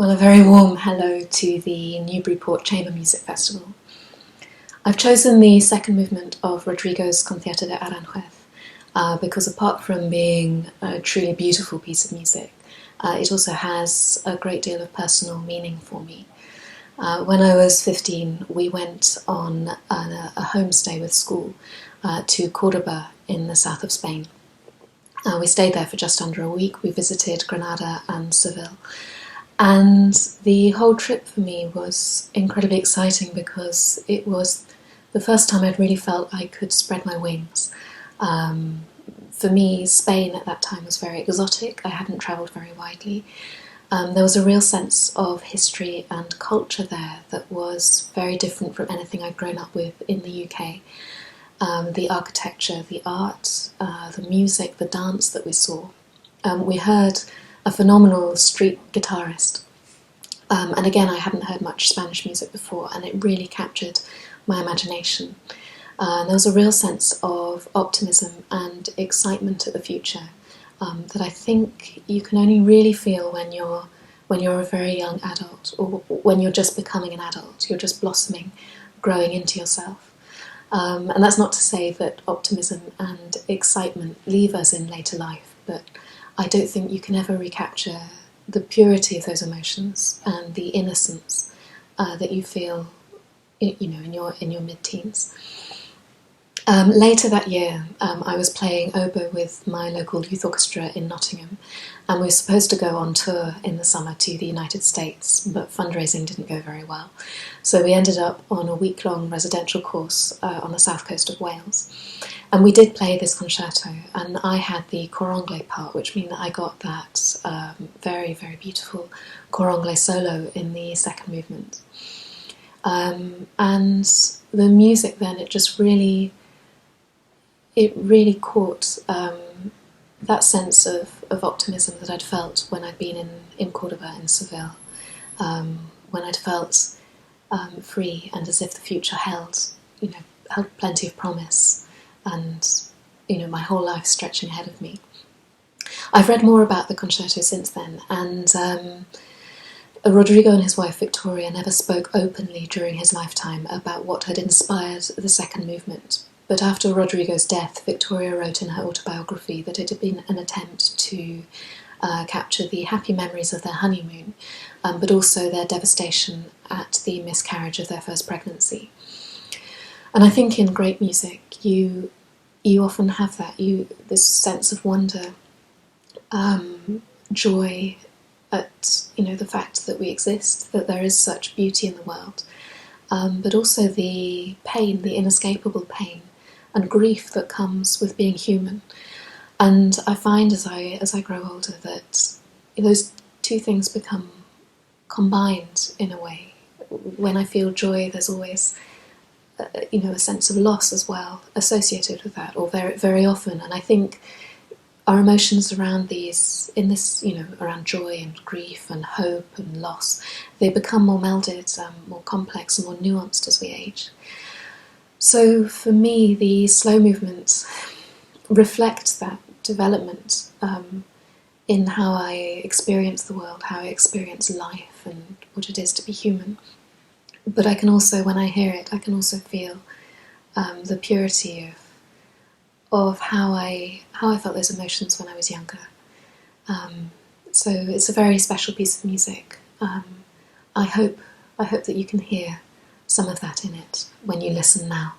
Well, a very warm hello to the Newburyport Chamber Music Festival. I've chosen the second movement of Rodrigo's Concierto de Aranjuez because apart from being a truly beautiful piece of music, it also has a great deal of personal meaning for me. When I was 15, we went on a homestay with school to Cordoba in the south of Spain. We stayed there for just under a week. We visited Granada and Seville. And the whole trip for me was incredibly exciting because it was the first time I'd really felt I could spread my wings. For me, Spain at that time was very exotic. I hadn't travelled very widely. There was a real sense of history and culture there that was very different from anything I'd grown up with in the UK. The architecture, the art, the music, the dance that we saw. We heard a phenomenal street guitarist. And again, I hadn't heard much Spanish music before, and it really captured my imagination. There was a real sense of optimism and excitement at the future that I think you can only really feel when you're a very young adult, or when you're just becoming an adult. You're just blossoming, growing into yourself. And that's not to say that optimism and excitement leave us in later life, but I don't think you can ever recapture the purity of those emotions and the innocence that you feel, in your mid-teens. Later that year, I was playing oboe with my local youth orchestra in Nottingham, and we were supposed to go on tour in the summer to the United States, but fundraising didn't go very well. So we ended up on a week-long residential course on the south coast of Wales. And we did play this concerto, and I had the cor anglais part, which meant that I got that very, very beautiful cor anglais solo in the second movement. And the music then, it really caught that sense of optimism that I'd felt when I'd been in Cordoba, in Seville, when I'd felt free and as if the future held plenty of promise. And my whole life stretching ahead of me. I've read more about the concerto since then, and Rodrigo and his wife Victoria never spoke openly during his lifetime about what had inspired the second movement. But after Rodrigo's death, Victoria wrote in her autobiography that it had been an attempt to capture the happy memories of their honeymoon, but also their devastation at the miscarriage of their first pregnancy. And I think in great music, you often have that, this sense of wonder, joy at the fact that we exist, that there is such beauty in the world, but also the pain, the inescapable pain and grief that comes with being human. And I find as I grow older that those two things become combined in a way. When I feel joy, there's always a sense of loss as well associated with that, or very, very often. And I think our emotions around around joy and grief and hope and loss, they become more melded, more complex and more nuanced as we age. So for me, the slow movement reflects that development in how I experience the world, how I experience life and what it is to be human. But I can also, when I hear it, I can also feel the purity of how I felt those emotions when I was younger. So it's a very special piece of music. I hope that you can hear some of that in it when you listen now.